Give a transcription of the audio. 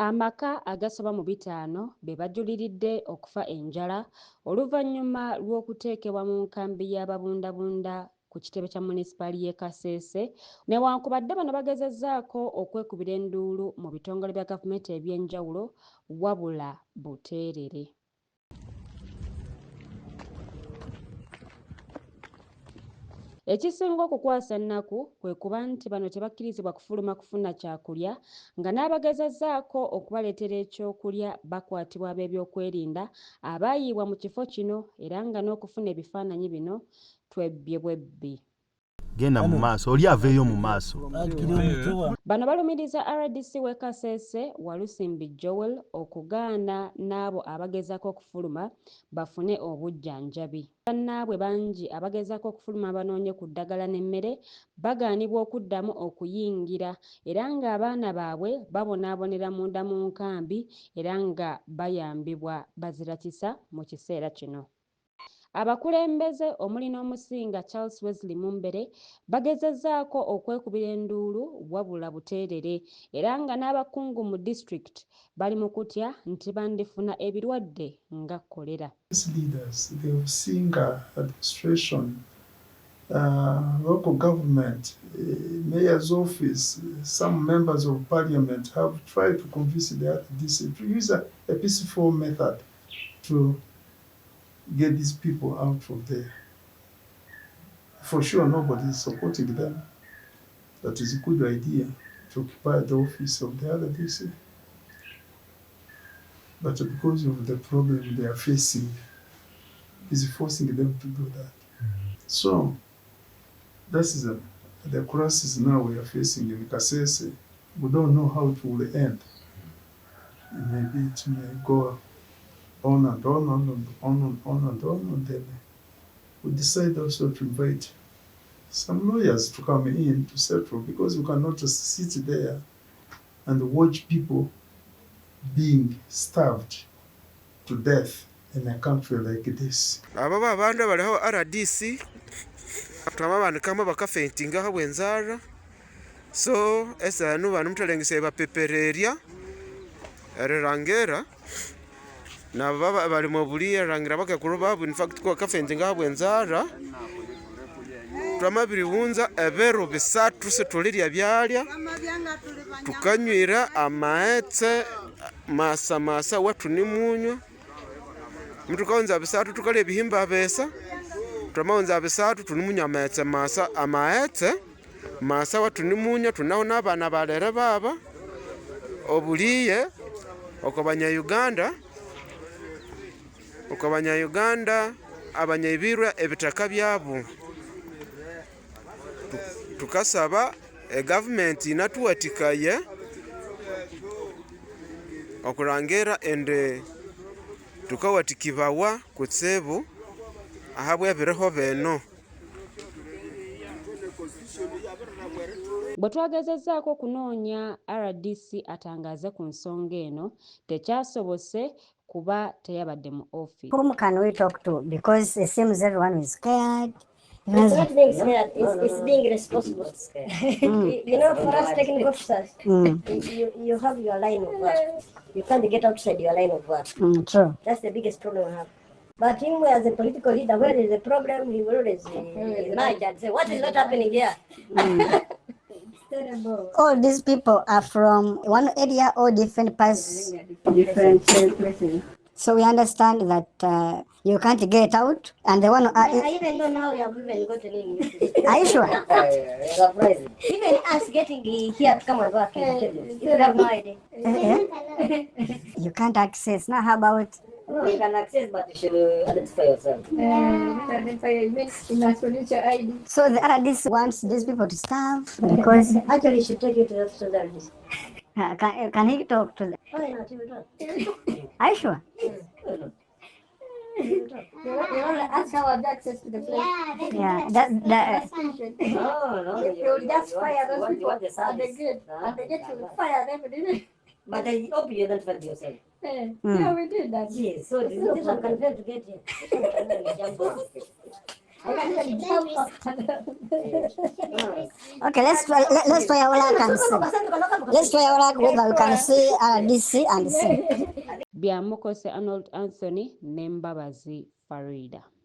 Amaka agasoba mu 5 be bajuliridde okufa enjala oluvannyuma lw'okuteekebwa mu nkambi y'ababundabunda ku kitebe kya munisipaali y'e Kasese newankubadde bano bagezezzaako okwekubira enduulu mu bitongole bya gavumenti eby'enjawulo wabula buteerere. Ekisinga okukwasa ennaku kwe kuba nti bano tebakkirizibwa kufuluma kufuna kyakulya nga n'abagezezzaako okubaleetera ekyokulya bakwatibwa ab'ebyokwerinda abaayiibwa mu kifo kino era nga n'okufuna ebifaananyi bino twebbye bwebbi. Genda mu maaso oli aveeyo mu maaso. Bano balumiriza RDC w'e Kasese Walusimbi Joel okugaana n'abo abagezaako okufuluma bafune obujjanjabi. Bannaabwe bangi abagezaako okufuluma banoonye ku ddagala n'emmere bagaanibwa okuddamu okuyingira era ng'abaana baabwe babonaabonera munda mu nkambi era nga bayambibwa bazira kisa mu kiseera kino. Abakulembeze omuli n'omusinga Charles Wesley Mumbere bagezezzaako okwekubira enduulu wabula buteerere era nga n'abakungu mu district bali mu kutya nti bandifuna ebirwadde nga Cholera. Local government, mayor's office, some members of parliament have tried to convince the RDC to use a peaceful method to get these people out of there. For sure, nobody is supporting them. That is a good idea to occupy the office of the RDC. But because of the problem they are facing, is forcing them to do that. So, this is the crisis now we are facing in Kasese. We don't know how it will end. Maybe it may go on and on and then we decide also to invite some lawyers to come in to settle, because we cannot just sit there and watch people being starved to death in a country like this. Ababa abantu baliho RDC twamabandikamu bakafentinga habwenzara so esa anu bantu mtalengise bapepereria erangera na baba bali mu buli rangira bakakuruba in fact kwa kafentinga habwenzara twamabiri wunza ebero bisatu se tulirya byalya tukanywira amaetse masa watu ni munyo mtu kaunza bisatu tukale ebihimba besa twamaunza bisatu tunimunya amaetse masa amaetse masa watu ni munyo tunaho n'abana balere baba obuliye okobanya Uganda abanyaibirwa ebitaka byabo tukasaba government inatuwatikaye okurangera ende tukawatikibawa kutsebo ahabwe ebireho beno. Bwe twagezezzaako okunoonya RDC atangaze ku nsonga eno tekyasobose kuba teyabadde mu office. Whom can we talk to? Because it seems everyone is scared. It's not being scared, it's being responsible. You know, for us technical officers, you have your line of work. You can't get outside your line of work. True. That's the biggest problem we have. But him as a political leader, where there is a problem, he will always emerge and say, what is not happening here? All these people are from one area or different parts? Different places. So we understand that you can't get out, and the one. I even don't know how we have even gotten in. Are you sure? Surprising. Even us getting here to come and work, you have no idea. You can't access. Now, how about? No, you can access, but you should identify yourself. So the RDC wants these people to starve because Actually, you should take you to the office of the RDC. Can he talk to them? Oh, no, he will talk. Are you sure? You only ask how I have access to the place. Yeah, that. No, you will just fire those people. And they get to fire them. But I hope you identified yourself. Yeah, we did that. Yes, so this is confirmed to get here. Okay, let's try our luck and see. Let's try our luck whether we can see RDC and see. Byamukose Arnold Anthony ne Mbabazi Farida.